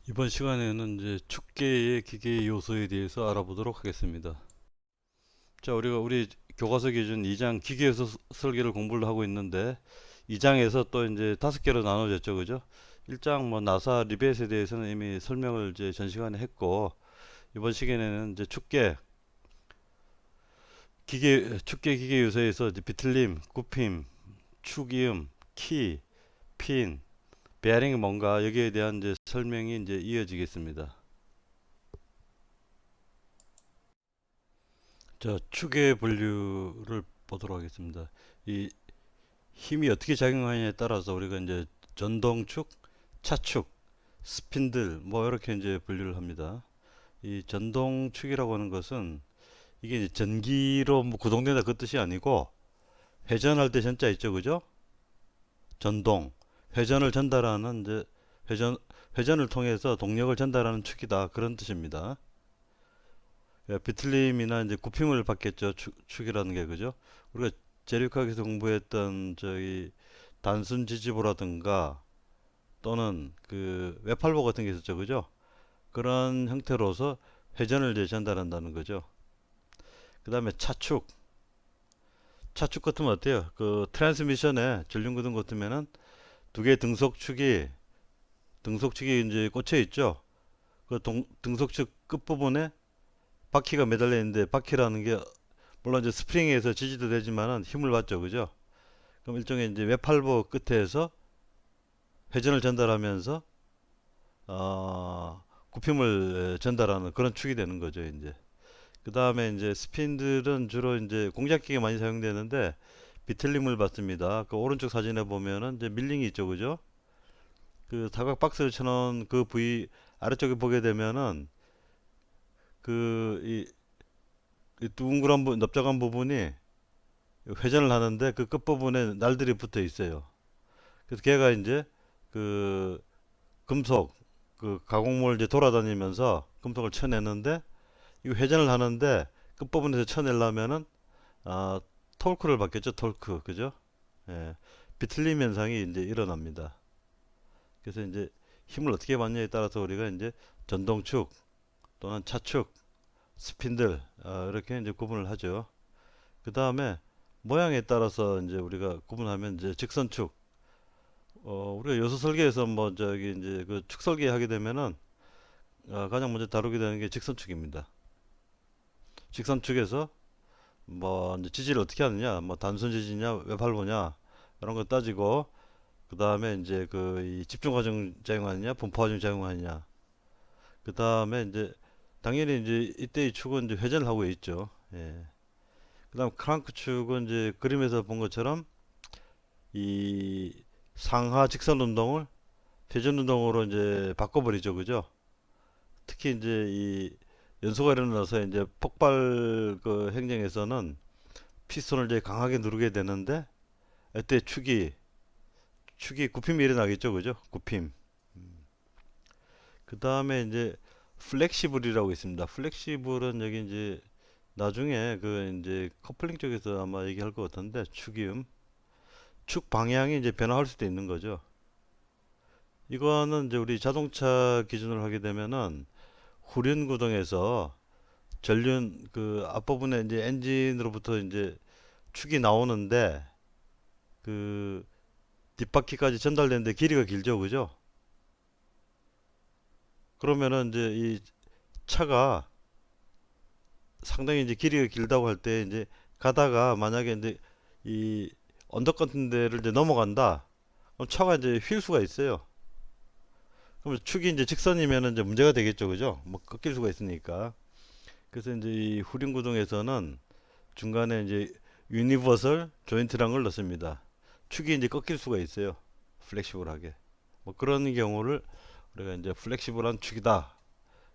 이번 시간에는 이제 축계의 기계 요소에 대해서 알아보도록 하겠습니다. 자, 우리 교과서 기준 2장 기계 요소 설계를 공부를 하고 있는데 2장에서 또 이제 5개로 나눠졌죠, 그죠? 1장 뭐 나사 리벳에 대해서는 이미 설명을 이제 전 시간에 했고 이번 시간에는 이제 축계 기계 요소에서 이제 비틀림, 굽힘, 축이음, 키, 핀, 베어링이 뭔가 여기에 대한 이제 설명이 이제 이어지겠습니다. 자, 축의 분류를 보도록 하겠습니다. 이 힘이 어떻게 작용하느냐에 따라서 우리가 이제 전동축, 차축, 스핀들 뭐 이렇게 이제 분류를 합니다. 이 전동축이라고 하는 것은 이게 이제 전기로 뭐 구동된다 그 뜻이 아니고 회전할 때 전자 있죠, 그죠? 전동, 회전을 전달하는 이제 회전 회전을 통해서 동력을 전달하는 축이다 그런 뜻입니다. 비틀림이나 이제 굽힘을 받겠죠. 축이라는 게 그죠? 우리가 재력학에서 공부했던 저기 단순 지지부라든가 또는 그 외팔보 같은 게 있었죠. 그죠? 그런 형태로서 회전을 이제 전달한다는 거죠. 그다음에 차축. 차축 같으면 어때요? 그 트랜스미션에 전륜구동 같으면은 두 개의 등속축이 이제 꽂혀 있죠. 그 등속축 끝부분에 바퀴가 매달려 있는데 바퀴라는 게 물론 이제 스프링에 의해서 지지도 되지만은 힘을 받죠, 그죠? 그럼 일종의 이제 외팔부 끝에서 회전을 전달하면서 굽힘을 전달하는 그런 축이 되는 거죠, 이제. 그 다음에 이제 스핀들은 주로 이제 공작기에 많이 사용되는데 비틀림을 받습니다. 그 오른쪽 사진에 보면은 이제 밀링이 있죠, 그죠? 그 사각 박스를 쳐놓은 그 부위 아래쪽에 보게 되면은 그 이 둥그란 넓적한 부분이 회전을 하는데 그 끝부분에 날들이 붙어 있어요. 그래서 걔가 이제 그 금속 그 가공물 이제 돌아다니면서 금속을 쳐내는데 이거 회전을 하는데 끝부분에서 쳐내려면은 아, 토크를 받겠죠. 토크 그죠? 예. 비틀림 현상이 이제 일어납니다. 그래서 이제 힘을 어떻게 받냐에 따라서 우리가 이제 전동축 또는 차축 스핀들 이렇게 이제 구분을 하죠. 그 다음에 모양에 따라서 이제 우리가 구분하면 이제 직선축 우리가 요소 설계에서 뭐 저기 이제 그 축 설계 하게 되면은 가장 먼저 다루게 되는 게 직선축입니다. 직선축에서 뭐 이제 지지를 어떻게 하느냐, 뭐 단순 지지냐, 외팔보냐 이런 거 따지고 그 다음에 이제 그 집중 과정 작용하느냐, 분포 과정 작용하느냐. 그 다음에 이제 당연히 이제 이때의 축은 이제 회전을 하고 있죠. 예. 그다음 크랑크 축은 이제 그림에서 본 것처럼 이 상하 직선 운동을 회전 운동으로 이제 바꿔버리죠, 그죠? 특히 이제 이 연소가 일어나서 이제 폭발 그 행정에서는 피스톤을 이제 강하게 누르게 되는데 이때 축이 굽힘이 일어나겠죠, 그죠? 굽힘. 그 다음에 이제 플렉시블이라고 있습니다. 플렉시블은 여기 이제 나중에 그 이제 커플링 쪽에서 아마 얘기할 것 같은데 축 방향이 이제 변화할 수도 있는 거죠. 이거는 이제 우리 자동차 기준으로 하게 되면은 후륜 구동에서 전륜 그 앞부분에 이제 엔진으로부터 이제 축이 나오는데 그 뒷바퀴까지 전달되는데 길이가 길죠, 그죠? 그러면은 이제 이 차가 상당히 이제 길이가 길다고 할 때 이제 가다가 만약에 이제 이 언덕 같은 데를 이제 넘어간다. 그럼 차가 이제 휠 수가 있어요. 그럼 축이 이제 직선이면은 이제 문제가 되겠죠, 그죠? 뭐 꺾일 수가 있으니까. 그래서 이제 이 후륜 구동에서는 중간에 이제 유니버설 조인트라는 걸 넣습니다. 축이 이제 꺾일 수가 있어요. 플렉시블하게. 뭐 그런 경우를 우리가 이제 플렉시블한 축이다.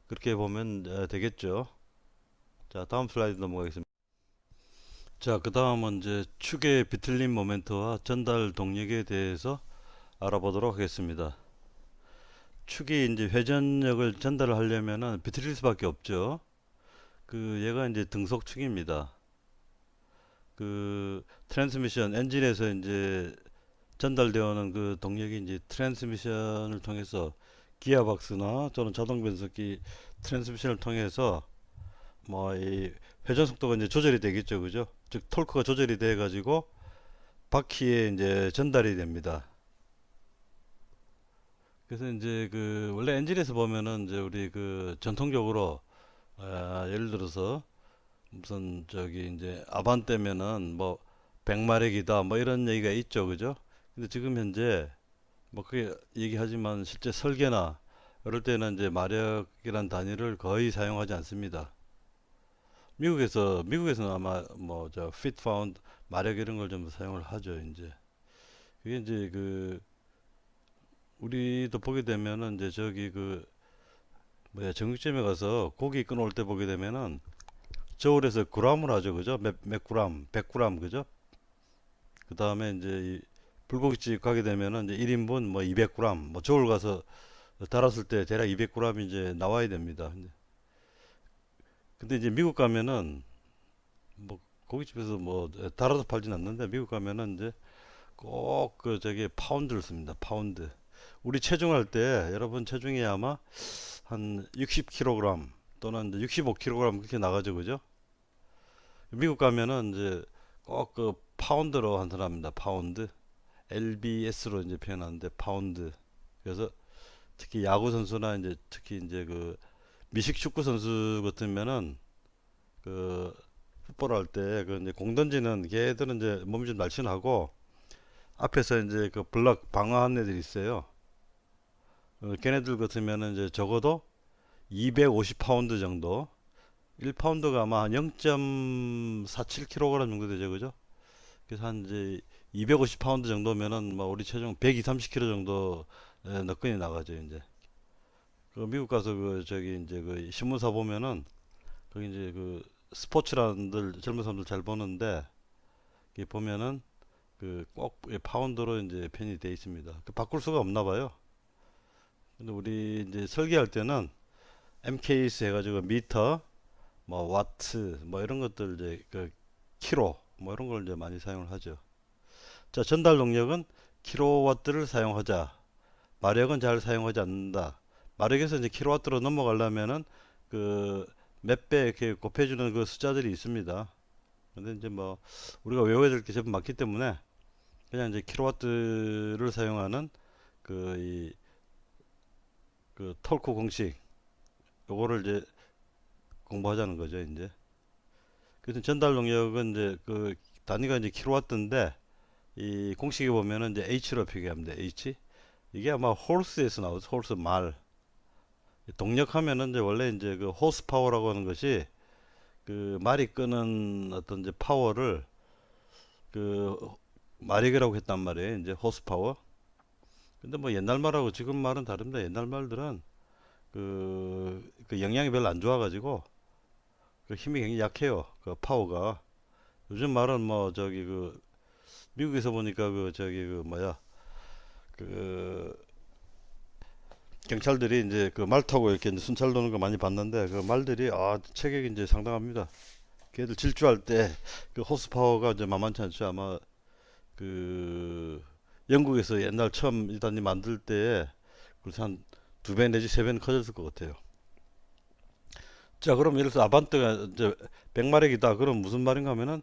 그렇게 보면 되겠죠. 자, 다음 슬라이드 넘어가겠습니다. 자, 그 다음은 이제 축의 비틀림 모멘트와 전달 동력에 대해서 알아보도록 하겠습니다. 축이 이제 회전력을 전달을 하려면은 비틀릴 수밖에 없죠. 그 얘가 이제 등속축입니다. 그 트랜스미션 엔진에서 이제 전달되어 오는 그 동력이 이제 트랜스미션을 통해서 기어박스나 또는 자동 변속기 트랜스미션을 통해서 뭐 이 회전 속도가 이제 조절이 되겠죠, 그죠? 즉 토크가 조절이 돼 가지고 바퀴에 이제 전달이 됩니다. 그래서 이제 그 원래 엔진에서 보면은 이제 우리 그 전통적으로 예를 들어서 무슨 저기 이제 아반떼면은 뭐 100마력이다 뭐 이런 얘기가 있죠, 그죠? 근데 지금 현재 뭐 그게 얘기하지만 실제 설계나 이럴 때는 이제 마력이란 단위를 거의 사용하지 않습니다. 미국에서는 아마 뭐 저 feet pound 마력 이런 걸 좀 사용을 하죠, 이제. 그게 이제 그 우리도 보게 되면은 이제 저기 그 뭐야 정육점에 가서 고기 끊어올 때 보게 되면은 저울에서 g을 하죠, 그죠? 몇 그램, 100g, 그죠? 그 다음에 이제 이 불고기집 가게 되면은 이제 1인분 뭐 200g, 뭐 저울 가서 달았을 때 대략 200g이 이제 나와야 됩니다. 근데 이제 미국 가면은 뭐 고깃집에서 뭐 달아서 팔진 않는데 미국 가면은 이제 꼭 그 저기 파운드를 씁니다. 파운드. 우리 체중할 때 여러분 체중이 아마 한 60kg 또는 이제 65kg 그렇게 나가죠, 그죠? 미국 가면은 이제 꼭 그 파운드로 환산합니다. 파운드. LBS로 이제 표현하는데 파운드. 그래서 특히 야구 선수나 이제 특히 이제 그 미식 축구 선수 같으면은 그 풋볼 할 때 그 이제 공 던지는 걔들은 이제 몸이 좀 날씬하고 앞에서 이제 그 블럭 방어하는 애들이 있어요. 걔네들 같으면은 이제 적어도 250파운드 정도. 1파운드가 아마 한 0.47kg 정도 되죠, 그죠? 그래서 한 이제 250파운드 정도면은 뭐 우리 체중 120, 30kg 정도 너끈히 나가죠, 이제. 그 미국 가서 그 저기 이제 그 신문사 보면은 거기 이제 그 스포츠란들 젊은 사람들 잘 보는데 거기 보면은 그 꼭 파운드로 이제 편이 돼 있습니다. 그 바꿀 수가 없나 봐요. 근데 우리 이제 설계할 때는 MKS 해가지고 미터, 뭐 와트, 뭐 이런 것들 이제 그 키로, 뭐 이런 걸 이제 많이 사용을 하죠. 자, 전달 동력은 킬로와트를 사용하자. 마력은 잘 사용하지 않는다. 마력에서 이제 킬로와트로 넘어가려면은 그 몇 배 이렇게 곱해주는 그 숫자들이 있습니다. 근데 이제 뭐 우리가 외워야 될 게 제법 많기 때문에 그냥 이제 킬로와트를 사용하는 그 이 그 톨크 공식 요거를 이제 공부하자는 거죠, 이제. 그래서 전달 동력은 이제 그 단위가 이제 킬로와트인데 이 공식에 보면은 이제 H로 표기합니다. H. 이게 아마 홀스에서 나오죠. 홀스 말. 동력하면은 이제 원래 이제 그 호스 파워라고 하는 것이 그 말이 끄는 어떤 이제 파워를 그 마력이라고 했단 말이에요. 이제 호스 파워. 근데 뭐 옛날 말하고 지금 말은 다릅니다. 옛날 말들은 그 영향이 별로 안 좋아가지고 그 힘이 굉장히 약해요. 그 파워가. 요즘 말은 뭐 저기 그 미국에서 보니까 그 저기 그 뭐야 그 경찰들이 이제 그 말 타고 이렇게 이제 순찰 도는 거 많이 봤는데 그 말들이 체격이 이제 상당합니다. 걔들 질주할 때 그 호스 파워가 이제 만만치 않죠. 아마 그 영국에서 옛날 처음 일단이 만들 때 그래서 한 두 배 내지 세 배는 커졌을 것 같아요. 자, 그럼 예를 들어서 아반떼가 이제 100마력이다. 그럼 무슨 말인가 하면은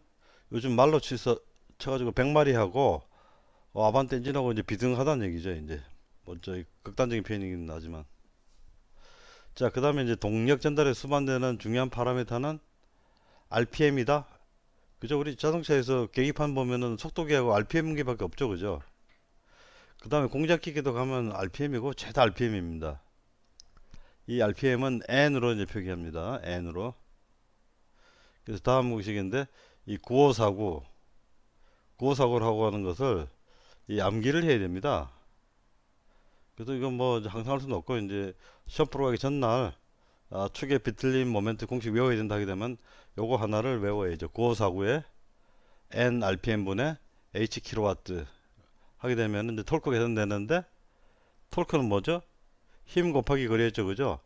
요즘 말로 쳐가지고 100마리하고 아반떼 엔진하고 이제 비등하다는 얘기죠. 이제 먼저 극단적인 표현이긴 하지만 자, 그 다음에 이제 동력 전달에 수반되는 중요한 파라미터는 RPM이다. 그죠? 우리 자동차에서 계기판 보면은 속도계하고 RPM계밖에 없죠, 그죠? 그 다음에 공작기계도 가면 RPM이고 최다 RPM입니다. 이 RPM은 N으로 이제 표기합니다. N으로. 그래서 다음 공식인데 이 9549라고 하는 것을 이 암기를 해야 됩니다. 그래서 이건 뭐 항상 할 수는 없고 이제 시험 프로 가기 전날 축의 비틀림 모멘트 공식 외워야 된다 하게 되면 요거 하나를 외워야죠. 9549에 N RPM분의 H 킬로와트 하게 되면 이제 톨크 계산되는데 톨크는 뭐죠? 힘 곱하기 거리였죠, 그죠?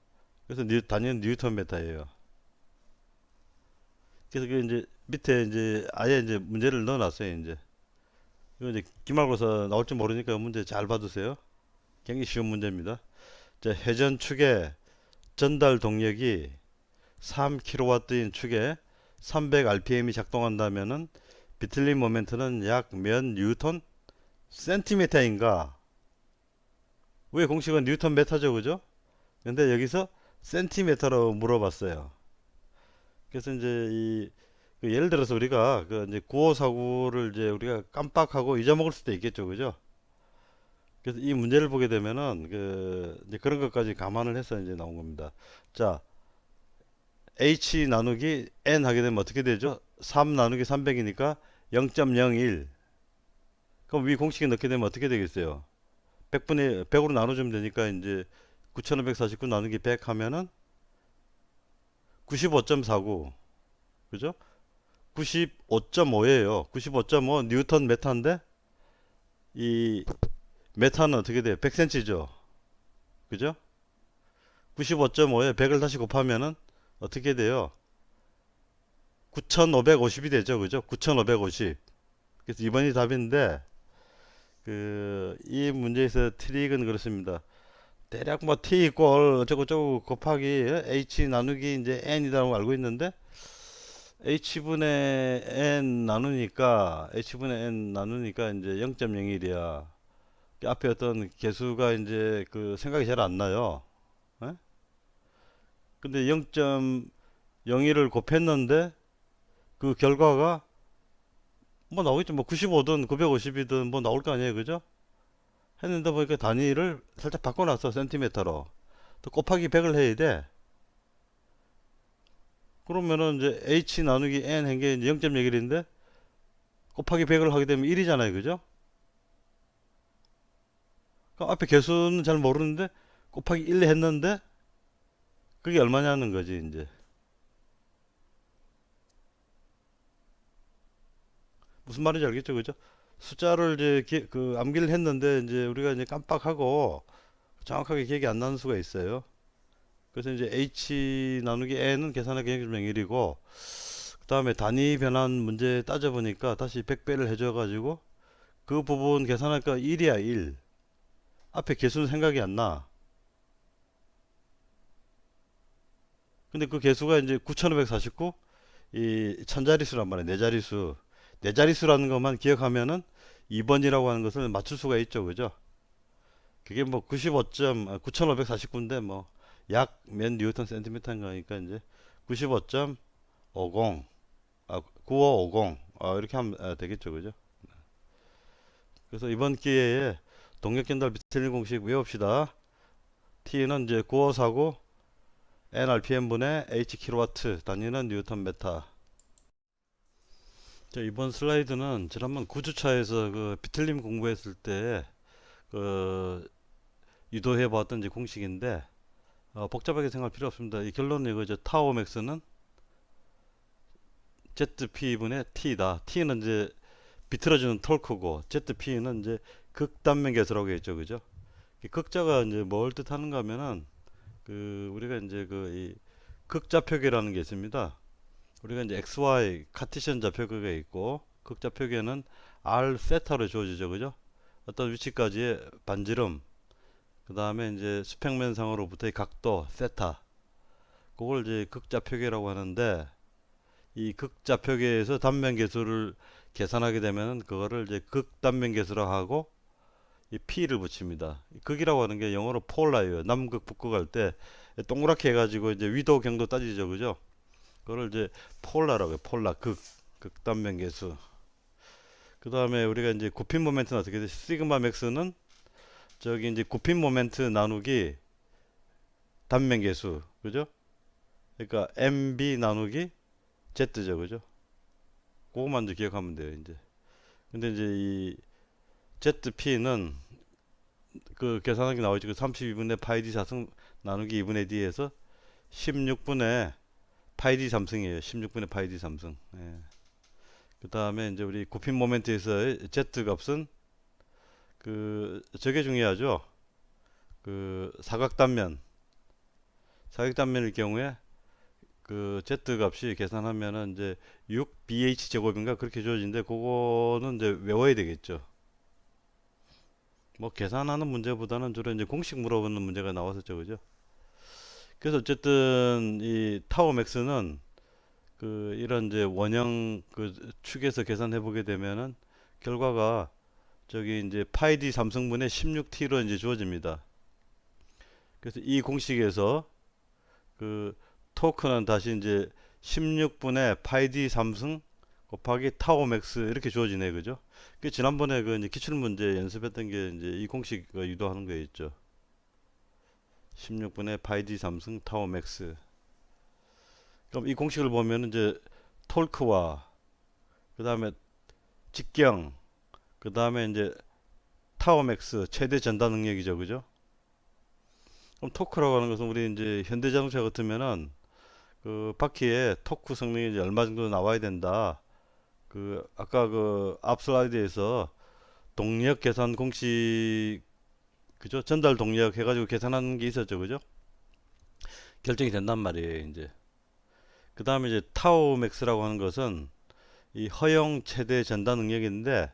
그래서 단위는 뉴턴 메타예요. 그래서 그 이제 밑에 이제 아예 이제 문제를 넣어놨어요, 이제. 이거 이제 기말고사 나올지 모르니까 문제 잘 봐두세요. 굉장히 쉬운 문제입니다. 자, 회전축의 전달 동력이 3kW인 축에 300rpm이 작동한다면은 비틀림 모멘트는 약 몇 뉴턴 센티미터인가? 왜 공식은 뉴턴 메타죠, 그죠? 근데 여기서 센티미터로 물어봤어요. 그래서 이제 그 예를 들어서 우리가 그 이제 9549를 이제 우리가 깜빡하고 잊어먹을 수도 있겠죠, 그죠? 그래서 이 문제를 보게 되면은 그 이제 그런 것까지 감안을 해서 이제 나온 겁니다. 자, h 나누기 n 하게 되면 어떻게 되죠? 3 나누기 300이니까 0.01. 그럼 위 공식에 넣게 되면 어떻게 되겠어요? 100분의 100으로 나눠주면 되니까 이제 9549 나누기 100 하면은 95.49. 그죠? 95.5예요. 95.5 뉴턴 메타인데 이 메타는 어떻게 돼요? 100cm죠. 그죠? 95.5에 100을 다시 곱하면은 어떻게 돼요? 9550이 되죠. 그죠? 9550. 그래서 2번이 답인데 그 이 문제에서 트릭은 그렇습니다. 대략 뭐 t 이꼴 어쩌고저쩌고 곱하기 h 나누기 이제 n이라고 알고 있는데 h분의 n 나누니까 이제 0.01이야. 앞에 어떤 개수가 이제 그 생각이 잘 안 나요. 예? 근데 0.01을 곱했는데 그 결과가 뭐 나오겠죠. 뭐 95든 950이든 뭐 나올 거 아니에요. 그죠? 했는데 보니까 단위를 살짝 바꿔놨어. 센티미터로. 또 곱하기 100을 해야 돼. 그러면은 이제 h 나누기 n 한 게 0.01인데 곱하기 100을 하게 되면 1이잖아요. 그죠? 그럼 앞에 개수는 잘 모르는데 곱하기 1 했는데 그게 얼마냐는 거지, 이제. 무슨 말인지 알겠죠? 그죠? 숫자를 이제 그 암기를 했는데 이제 우리가 이제 깜빡하고 정확하게 기억이 안 나는 수가 있어요. 그래서 이제 h 나누기 n은 계산하기 0.01이고 그 다음에 단위 변환 문제 따져보니까 다시 100배를 해줘가지고 그 부분 계산하니까 1이야 1. 앞에 개수는 생각이 안 나. 근데 그 개수가 이제 9549 이 천자리수란 말이야. 네 자리수. 네 자리수라는 것만 기억하면은 2번이라고 하는 것을 맞출 수가 있죠. 그죠? 그게 뭐 95.9549인데 뭐 약 몇 뉴턴 센티미터인가니까 이제 95.50 9550 이렇게 하면 되겠죠. 그죠? 그래서 이번 기회에 동력전달 비틀림 공식 외웁시다. T는 이제 9549 NRPM분의 H킬로와트 단위는 뉴턴 메타. 자, 이번 슬라이드는 지난번 9주차에서 그 비틀림 공부했을 때 그 유도해 봤던 이제 공식인데 복잡하게 생각할 필요 없습니다. 이 결론은 이거죠. 타오 맥스는 ZP분의 T다. T는 이제 비틀어주는 톨크고 ZP는 이제 극단면 계수라고 했죠. 그죠? 이 극자가 이제 뭘 뜻하는가 하면은 그 우리가 이제 그 이 극좌표계라는 게 있습니다. 우리가 이제 XY 카티션 좌표계가 있고 극좌표계는 R 세타로 주어지죠. 그죠? 어떤 위치까지의 반지름 그 다음에 이제 수평면상으로부터의 각도 세타 그걸 이제 극좌표계라고 하는데 이 극좌표계에서 단면계수를 계산하게 되면 그거를 이제 극단면계수라 하고 이 P를 붙입니다. 극이라고 하는 게 영어로 폴라예요. 남극 북극 할 때 동그랗게 해가지고 이제 위도 경도 따지죠. 그죠? 그거를 이제 폴라라고 해요. 폴라 극단면계수. 그 다음에 우리가 이제 굽힌 모멘트는 어떻게 돼? 시그마 맥스는 저기 이제 굽힌 모멘트 나누기 단면계수. 그죠? 그러니까 MB 나누기 Z죠. 그죠? 그거만 이제 기억하면 돼요. 이제. 근데 이제 이 ZP는 그 계산하기 나오죠. 그 32분의 파이 d 4승 나누기 2분의 d에서 16분의 파이 d 3승이에요. 16분의 파이 d 3승. 예. 그 다음에 이제 우리 굽힌 모멘트에서의 Z 값은 그 저게 중요하죠. 그 사각단면일 경우에 그 Z 값이 계산하면은 이제 6BH 제곱인가 그렇게 주어지는데 그거는 이제 외워야 되겠죠. 뭐 계산하는 문제보다는 주로 이제 공식 물어보는 문제가 나왔었죠, 그죠? 그래서 어쨌든 이 타워 맥스는 그 이런 이제 원형 그 축에서 계산해 보게 되면은 결과가 저기 이제 파이 d 3승분의 16t로 이제 주어집니다. 그래서 이 공식에서 그 토크는 다시 이제 16분의 파이 d 3승 곱하기 타워 맥스 이렇게 주어지네, 그죠? 그 지난번에 그 이제 기출 문제 연습했던 게 이제 이 공식을 유도하는 거였죠. 16분의 파이 d 3승 타워 맥스. 그럼 이 공식을 보면 이제 톨크와 그 다음에 직경, 그 다음에 이제 타워 맥스 최대 전달 능력이죠, 그죠? 그럼 토크라고 하는 것은 우리 이제 현대자동차 같으면은 그 바퀴에 토크 성능이 이제 얼마 정도 나와야 된다. 그 아까 그 앞 슬라이드에서 동력 계산 공식 그죠? 전달 동력 해가지고 계산하는 게 있었죠, 그죠? 결정이 된단 말이에요, 이제. 그 다음에 이제 타우 맥스라고 하는 것은 이 허용 최대 전달 능력인데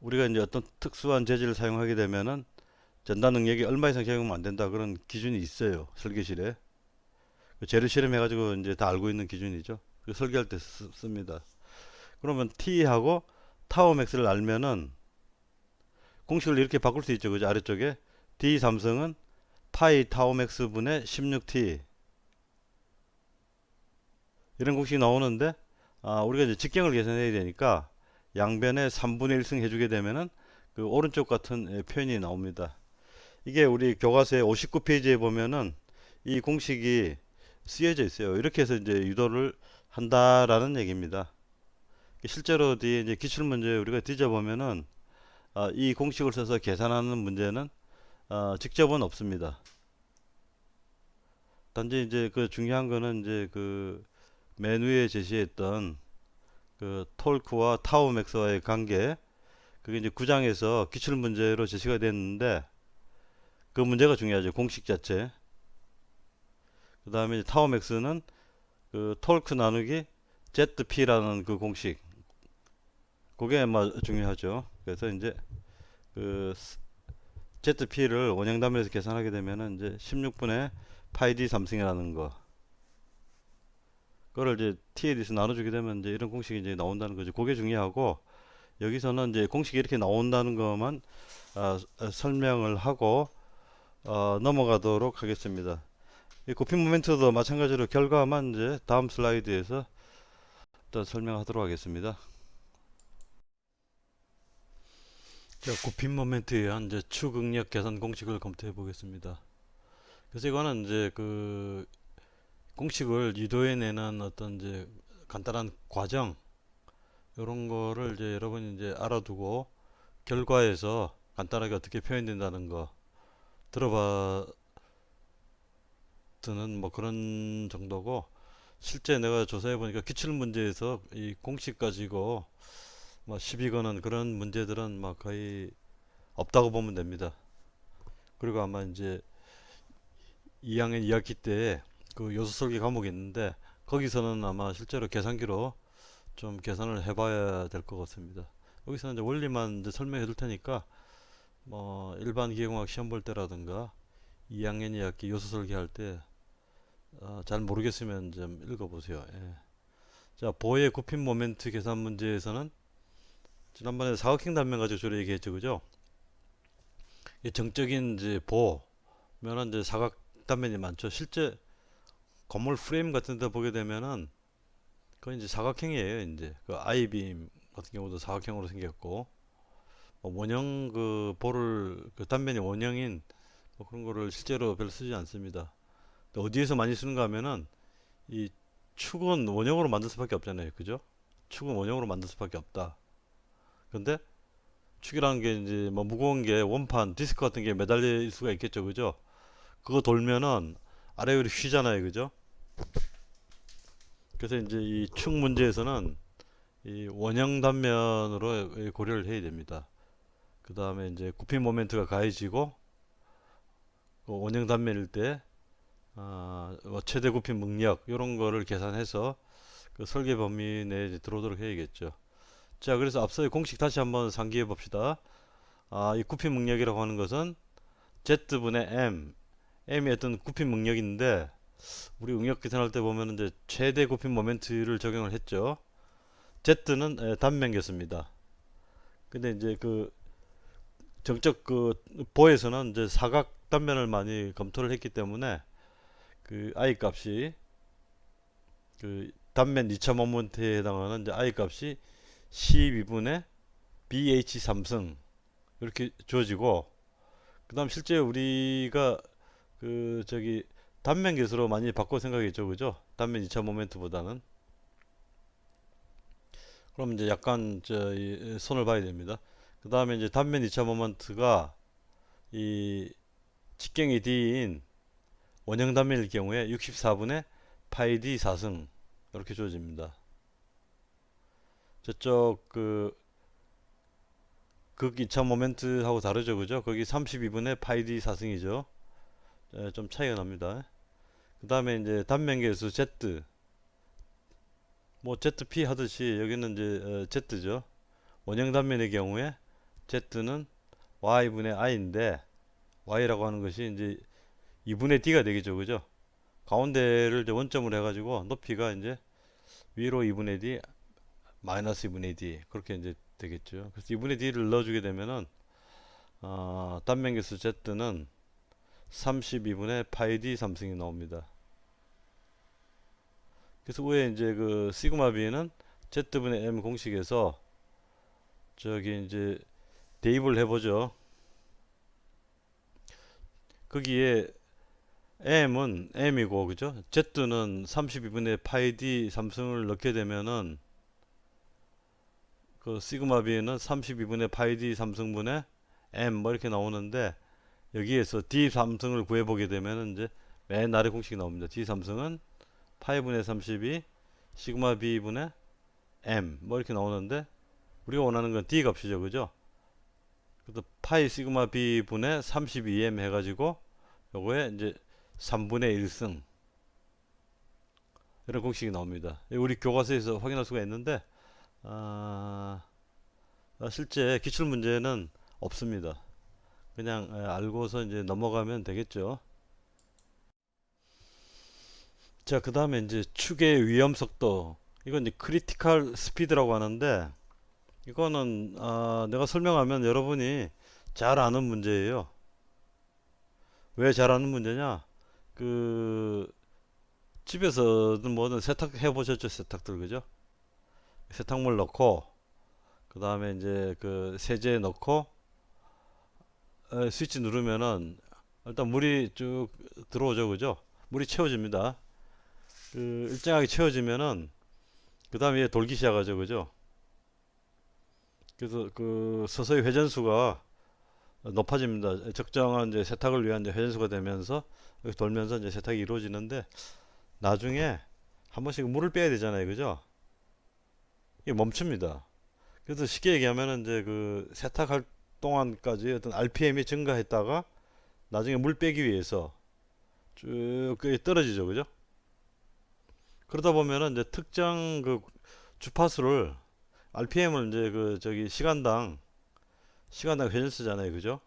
우리가 이제 어떤 특수한 재질을 사용하게 되면은 전달 능력이 얼마 이상 적용하면 안 된다 그런 기준이 있어요, 설계실에. 그 재료 실험해가지고 이제 다 알고 있는 기준이죠. 그 설계할 때 씁니다. 그러면 T하고 타워 맥스를 알면은 공식을 이렇게 바꿀 수 있죠, 그죠? 아래쪽에 D 삼성은 파이 타워 맥스 분의 16T 이런 공식이 나오는데 우리가 이제 직경을 계산해야 되니까 양변에 3분의 1승 해주게 되면은 그 오른쪽 같은 표현이 나옵니다. 이게 우리 교과서의 59페이지에 보면은 이 공식이 쓰여져 있어요. 이렇게 해서 이제 유도를 한다라는 얘기입니다. 실제로 뒤에 이제 기출 문제 우리가 뒤져보면은 이 공식을 써서 계산하는 문제는 직접은 없습니다. 단지 이제 그 중요한 거는 이제 그 맨 위에 제시했던 그 톨크와 타우 맥스와의 관계 그게 이제 9장에서 기출 문제로 제시가 됐는데 그 문제가 중요하죠. 공식 자체. 그 다음에 타워 맥스는 그 톨크 나누기 ZP라는 그 공식. 그게 아마 중요하죠. 그래서 이제 그 ZP를 원형담에서 계산하게 되면은 이제 16분의 파이 D 삼승이라는 거. 그거를 이제 T에 대해서 나눠주게 되면 이제 이런 공식이 이제 나온다는 거죠. 그게 중요하고 여기서는 이제 공식이 이렇게 나온다는 것만 설명을 하고 넘어가도록 하겠습니다. 이 고핀 모멘트도 마찬가지로 결과만 이제 다음 슬라이드에서 또 설명하도록 하겠습니다. 자, 고핀 모멘트에 의한 이제 추극력 계산 공식을 검토해 보겠습니다. 그래서 이거는 이제 그 공식을 유도해내는 어떤 이제 간단한 과정 이런 거를 이제 여러분이 이제 알아두고 결과에서 간단하게 어떻게 표현된다는 거 들어봤드는 뭐 그런 정도고 실제 내가 조사해 보니까 기출 문제에서 이 공식 가지고 뭐 시비 거는 그런 문제들은 막 거의 없다고 보면 됩니다. 그리고 아마 이제 2학년 2학기 때 그 요소 설계 과목이 있는데 거기서는 아마 실제로 계산기로 좀 계산을 해봐야 될 것 같습니다. 여기서 이제 원리만 이제 설명해 둘 테니까 뭐 일반 기계공학 시험 볼 때라든가 2학년 2학기 요소 설계할 때 잘 모르겠으면 좀 읽어보세요. 예. 자, 보의 굽힌 모멘트 계산 문제에서는 지난번에 사각형 단면 가지고 주로 얘기했죠, 그죠? 정적인 이제 보면은 이제 사각 단면이 많죠. 실제 건물 프레임 같은 데 보게 되면은 그건 이제 사각형이에요. 이제 그 아이빔 같은 경우도 사각형으로 생겼고 뭐 원형 그 볼을 그 단면이 원형인 뭐 그런 거를 실제로 별로 쓰지 않습니다. 어디에서 많이 쓰는가 하면은 이 축은 원형으로 만들 수밖에 없잖아요. 그죠? 축은 원형으로 만들 수밖에 없다. 근데 축이라는 게 이제 뭐 무거운 게 원판 디스크 같은 게 매달릴 수가 있겠죠. 그죠? 그거 돌면은 아래 위로 휘잖아요. 그죠? 그래서 이제 이 축 문제에서는 이 원형 단면으로 고려를 해야 됩니다. 그 다음에 이제 굽힌 모멘트가 가해지고 그 원형 단면일 때 뭐 최대 굽힌 능력 이런 거를 계산해서 그 설계 범위 내에 들어오도록 해야겠죠. 자, 그래서 앞서의 공식 다시 한번 상기해 봅시다. 이 구피 능력이라고 하는 것은 Z분의 M이 어떤 구피 능력인데 우리 응력 계산할 때 보면 이제 최대 구피 모멘트를 적용을 했죠. Z는 단면계수입니다. 근데 이제 그 정적 그 보에서는 이제 사각 단면을 많이 검토를 했기 때문에 그 I 값이 그 단면 2차 모멘트에 해당하는 이제 I 값이 12분의 BH 3승 이렇게 주어지고, 그다음 실제 우리가 그 저기 단면 계수로 많이 바꿔 생각했죠, 그죠? 단면 2차 모멘트보다는. 그럼 이제 약간 이 손을 봐야 됩니다. 그 다음에 이제 단면 2차 모멘트가 이 직경이 D인 원형 단면일 경우에 64분의 파이 D 4승 이렇게 주어집니다. 저쪽 극 2차 모멘트하고 다르죠, 그죠? 거기 32분의 파이 D 4승이죠. 좀 차이가 납니다. 그 다음에 이제 단면계수 Z, 뭐 ZP 하듯이 여기는 이제 Z죠. 원형 단면의 경우에 Z는 Y분의 I인데, Y라고 하는 것이 이제 2분의 D가 되겠죠, 그죠? 가운데를 이제 원점으로 해가지고 높이가 이제 위로 2분의 D, 마이너스 2분의 D 그렇게 이제 되겠죠. 그래서 2분의 D를 넣어주게 되면은 단면계수 Z는 32분의 파이 D 3승이 나옵니다. 그래서 위에 이제 그 시그마 B는 Z분의 M 공식에서 저기 이제 대입을 해보죠. 거기에 M은 M이고, 그죠? Z는 32분의 파이 D 3승을 넣게 되면은 그 시그마 B는 32분의 파이 D 3승분의 M 뭐 이렇게 나오는데, 여기에서 D 3승을 구해보게 되면은 이제 맨 아래 공식이 나옵니다. D 3승은 파이분의 32 시그마 B분의 M 뭐 이렇게 나오는데, 우리가 원하는 건 D 값이죠, 그죠? 그래서 파이 시그마 B 분의 32M 해가지고 요거에 이제 3분의 1승 이런 공식이 나옵니다. 우리 교과서에서 확인할 수가 있는데 실제 기출 문제는 없습니다. 그냥 알고서 이제 넘어가면 되겠죠. 자, 그 다음에 이제 축의 위험 속도, 이건 이제 크리티컬 스피드라고 하는데, 이거는 내가 설명하면 여러분이 잘 아는 문제예요. 왜 잘 아는 문제냐? 그 집에서든 뭐든 세탁해 보셨죠? 세탁들, 그죠? 세탁물 넣고 그 다음에 이제 그 세제 넣고 스위치 누르면은 일단 물이 쭉 들어오죠, 그죠? 물이 채워집니다. 그 일정하게 채워지면은 그 다음에 돌기 시작하죠, 그죠? 그래서 그 서서히 회전수가 높아집니다. 적정한 이제 세탁을 위한 이제 회전수가 되면서 이렇게 돌면서 이제 세탁이 이루어지는데, 나중에 한 번씩 물을 빼야 되잖아요, 그죠? 이게 멈춥니다. 그래서 쉽게 얘기하면은 이제 그 세탁할 동안까지 어떤 RPM이 증가했다가 나중에 물 빼기 위해서 쭉 떨어지죠, 그죠? 그러다 보면은 이제 특정 그 주파수를 RPM을 이제 그 저기 시간당 회전수잖아요, 그죠?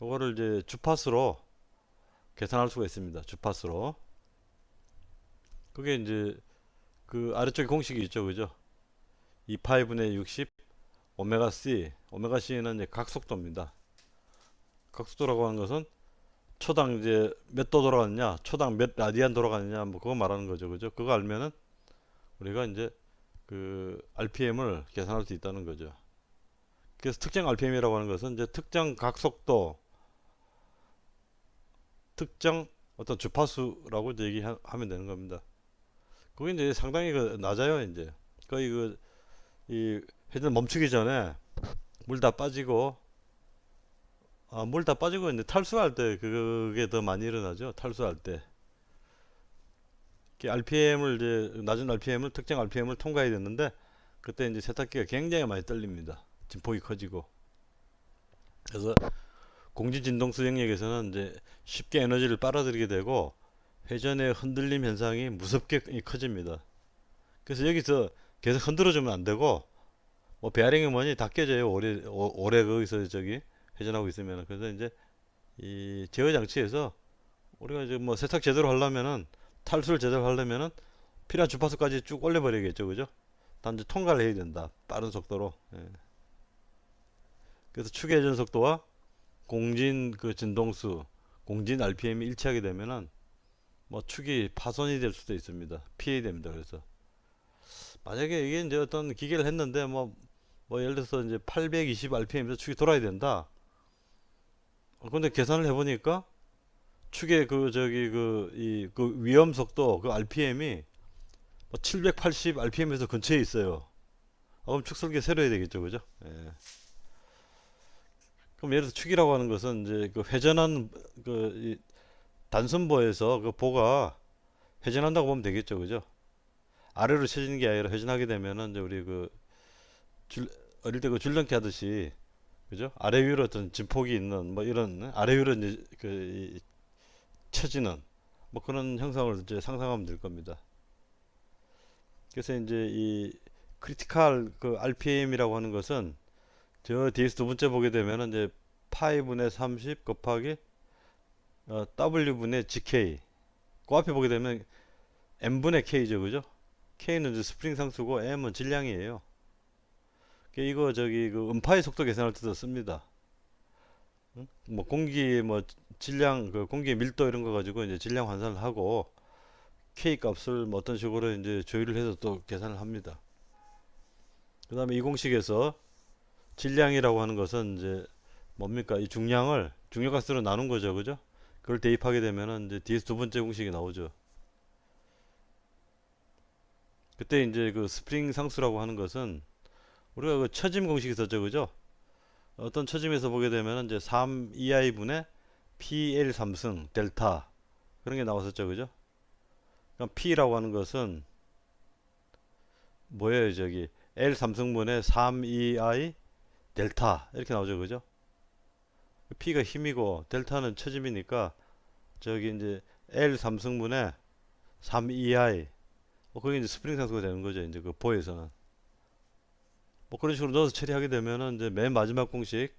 요거를 이제 주파수로 계산할 수가 있습니다. 주파수로. 그게 이제 그 아래쪽에 공식이 있죠, 그죠? 2파이분의 60 오메가 C, 오메가 C는 이제 각속도입니다. 각속도라고 하는 것은 초당 이제 몇 도 돌아가느냐, 초당 몇 라디안 돌아가느냐, 뭐 그거 말하는 거죠, 그죠? 그거 알면은 우리가 이제 그 RPM을 계산할 수 있다는 거죠. 그래서 특정 RPM이라고 하는 것은 이제 특정 각속도, 특정 어떤 주파수라고 이제 얘기하면 되는 겁니다. 그게 이제 상당히 그 낮아요, 이제. 거의 이 회전 멈추기 전에 물 다 빠지고, 물 다 빠지고 이제 탈수할 때 그게 더 많이 일어나죠. 탈수할 때. RPM을 이제 낮은 RPM을 특정 RPM을 통과해야 되는데, 그때 이제 세탁기가 굉장히 많이 떨립니다. 진폭이 커지고. 그래서 공지진동수 영역에서는 이제 쉽게 에너지를 빨아들이게 되고 회전의 흔들림 현상이 무섭게 커집니다. 그래서 여기서 계속 흔들어주면 안 되고 뭐 베어링이 뭐니 다 깨져요. 오래 거기서 저기 회전하고 있으면. 그래서 이제 이 제어 장치에서 우리가 이제 뭐 세탁 제대로 하려면은, 탈수를 제대로 하려면은 필요한 주파수까지 쭉 올려버리겠죠, 그죠? 단지 통과를 해야 된다, 빠른 속도로. 예. 그래서 축의 회전 속도와 공진 그 진동수, 공진 RPM이 일치하게 되면은 뭐 축이 파손이 될 수도 있습니다. 피해야 됩니다. 그래서 만약에 이게 이제 어떤 기계를 했는데 뭐 예를 들어서 이제 820 RPM에서 축이 돌아야 된다. 근데 계산을 해보니까 축의 그 저기 그 위험 속도 그 RPM이 뭐 780 RPM에서 근처에 있어요. 그럼 축 설계 새로 해야 되겠죠, 그죠? 예. 그럼 예를 들어서 축이라고 하는 것은 이제 그 회전한 이 단순보에서 그 보가 회전한다고 보면 되겠죠, 그죠? 아래로 쳐지는 게 아니라 회전하게 되면은 이제 우리 그 어릴 때 그 줄넘기 하듯이, 그죠? 아래 위로 어떤 진폭이 있는 뭐 이런, 아래 위로 이제 쳐지는 뭐 그런 형상을 이제 상상하면 될 겁니다. 그래서 이제 이 크리티컬 그 RPM이라고 하는 것은 저 뒤에서 두 번째 보게 되면은 이제 파이분의 30 곱하기 W분의 GK, 그 앞에 보게 되면 M분의 K죠, 그죠? K는 이제 스프링 상수고 M은 질량이에요. 이거 저기 그 음파의 속도 계산할 때도 씁니다. 응? 뭐 공기 뭐 질량, 그 공기의 밀도 이런 거 가지고 이제 질량 환산을 하고 K 값을 뭐 어떤 식으로 이제 조율을 해서 또 계산을 합니다. 그 다음에 이 공식에서 질량이라고 하는 것은 이제 뭡니까? 이 중량을 중력가스로 나눈 거죠, 그죠? 그걸 대입하게 되면은 이제 뒤에서 두 번째 공식이 나오죠. 그때 이제 그 스프링 상수라고 하는 것은 우리가 그 처짐 공식이 있었죠, 그죠? 어떤 처짐에서 보게 되면은 이제 3EI 분의 PL 3승 델타, 그런 게 나왔었죠, 그죠? 그럼 P라고 하는 것은 뭐예요, 저기 L 3승분의 3EI 델타 이렇게 나오죠, 그죠? P가 힘이고 델타는 처짐이니까 저기 이제 L 3승분의 3EI, 그게 이제 스프링 상수가 되는 거죠, 이제 그 보에서는. 뭐 그런 식으로 넣어서 처리하게 되면은 이제 맨 마지막 공식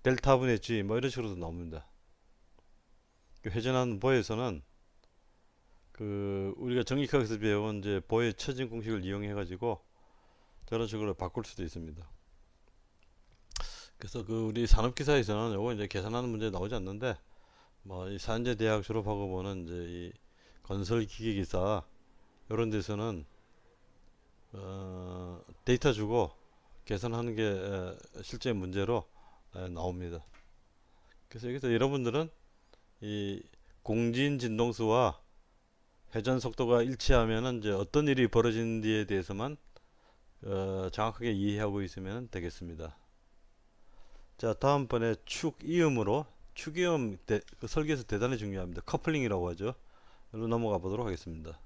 델타분의 G 뭐 이런 식으로도 나옵니다. 그 회전하는 보에서는 그 우리가 정기학에서 배운 이제 보의 처진 공식을 이용해 가지고 저런 식으로 바꿀 수도 있습니다. 그래서 그 우리 산업기사에서는 요거 이제 계산하는 문제 나오지 않는데, 뭐 이 산재 대학 졸업하고 보는 이제 이 건설 기계기사 이런 데서는 데이터 주고 계산하는 게 실제 문제로 나옵니다. 그래서 여기서 여러분들은 이 공진 진동수와 회전 속도가 일치하면은 이제 어떤 일이 벌어지는지에 대해서만 정확하게 이해하고 있으면 되겠습니다. 자, 다음번에 축이음으로, 축이음 그 설계에서 대단히 중요합니다. 커플링이라고 하죠. 여기로 넘어가 보도록 하겠습니다.